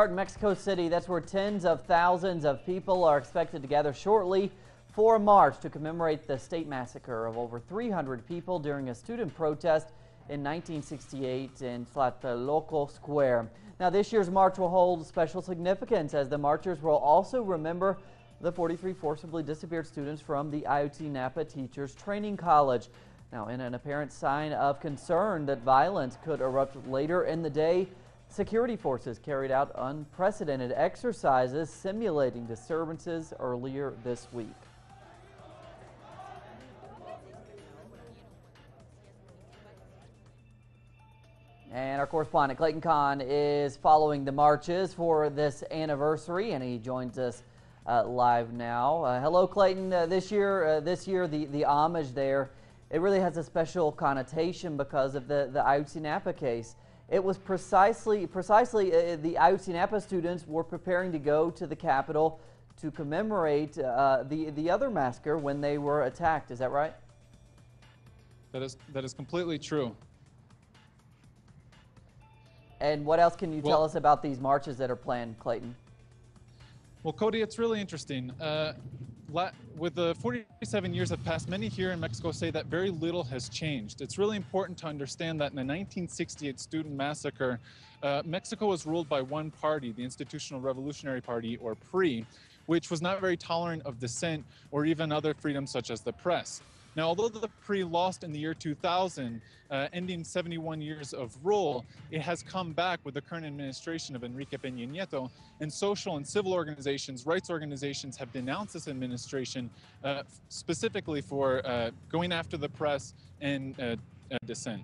In Mexico City, that's where tens of thousands of people are expected to gather shortly for a march to commemorate the state massacre of over 300 people during a student protest in 1968 in Tlatelolco Square. Now, this year's march will hold special significance as the marchers will also remember the 43 forcibly disappeared students from the Ayotzinapa Teachers Training College. Now, in an apparent sign of concern that violence could erupt later in the day, security forces carried out unprecedented exercises simulating disturbances earlier this week. And our correspondent Clayton Kahn is following the marches for this anniversary, and he joins us live now. Hello, Clayton. This year, the homage there, it really has a special connotation because of the Ayotzinapa case. It was precisely the Ayotzinapa students were preparing to go to the Capitol to commemorate the other massacre when they were attacked. Is that right? That is completely true. And what else can you tell us about these marches that are planned, Clayton? Well, Cody, it's really interesting. With the 47 years have passed, many here in Mexico say that very little has changed. It's really important to understand that in the 1968 student massacre, Mexico was ruled by one party, the Institutional Revolutionary Party, or PRI, which was not very tolerant of dissent or even other freedoms such as the press. Now, although the PRI lost in the year 2000, ending 71 years of rule, it has come back with the current administration of Enrique Peña Nieto, and social and civil organizations, rights organizations have denounced this administration specifically for going after the press and dissent.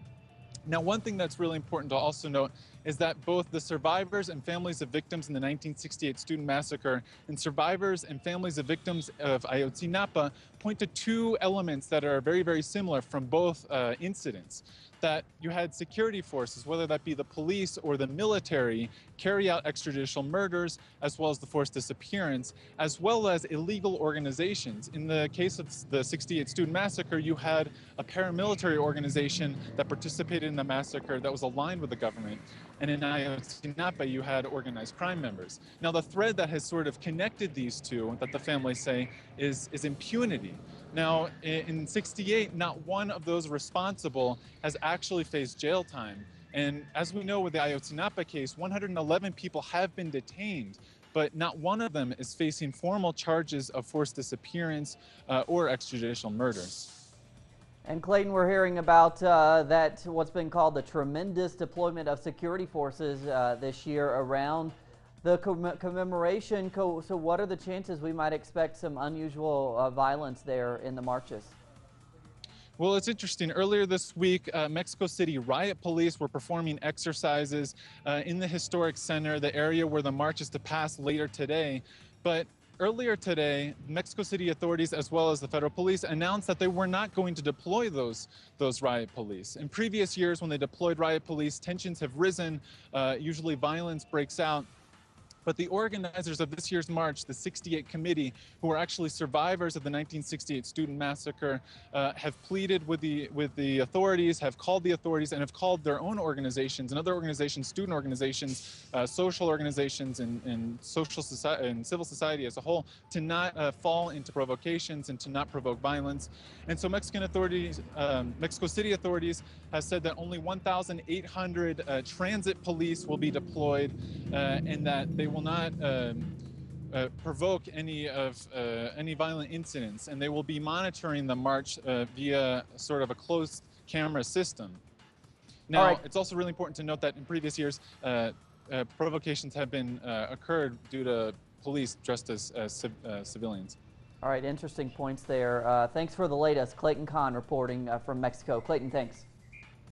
Now, one thing that's really important to also note is that both the survivors and families of victims in the 1968 student massacre and survivors and families of victims of Ayotzinapa point to two elements that are very, very similar from both incidents. That you had security forces, whether that be the police or the military, carry out extrajudicial murders, as well as the forced disappearance, as well as illegal organizations. In the case of the 68 student massacre, you had a paramilitary organization that participated in the massacre that was aligned with the government. And in Ayotzinapa, you had organized crime members. Now, the thread that has sort of connected these two, that the families say, is impunity. Now, in 68, not one of those responsible has actually faced jail time. And as we know with the Ayotzinapa case, 111 people have been detained, but not one of them is facing formal charges of forced disappearance or extrajudicial murders. And Clayton, we're hearing about what's been called the tremendous deployment of security forces this year around the commemoration. So what are the chances we might expect some unusual violence there in the marches? Well, it's interesting. Earlier this week, Mexico City riot police were performing exercises in the historic center, the area where the march is to pass later today. But earlier today, Mexico City authorities, as well as the federal police, announced that they were not going to deploy those riot police. In previous years, when they deployed riot police, tensions have risen, usually violence breaks out. But the organizers of this year's march, the 68 committee, who are actually survivors of the 1968 student massacre, have pleaded with the authorities, have called the authorities, and have called their own organizations and other organizations, student organizations, social organizations, and social society and civil society as a whole, to not fall into provocations and to not provoke violence. And so Mexican authorities, Mexico City authorities, have said that only 1,800 transit police will be deployed, and that they will not provoke any violent incidents, and they will be monitoring the march via sort of a closed camera system. Now, It's also really important to note that in previous years, provocations have been occurred due to police dressed as civilians. All right, interesting points there. Thanks for the latest. Clayton Kahn reporting from Mexico. Clayton, thanks.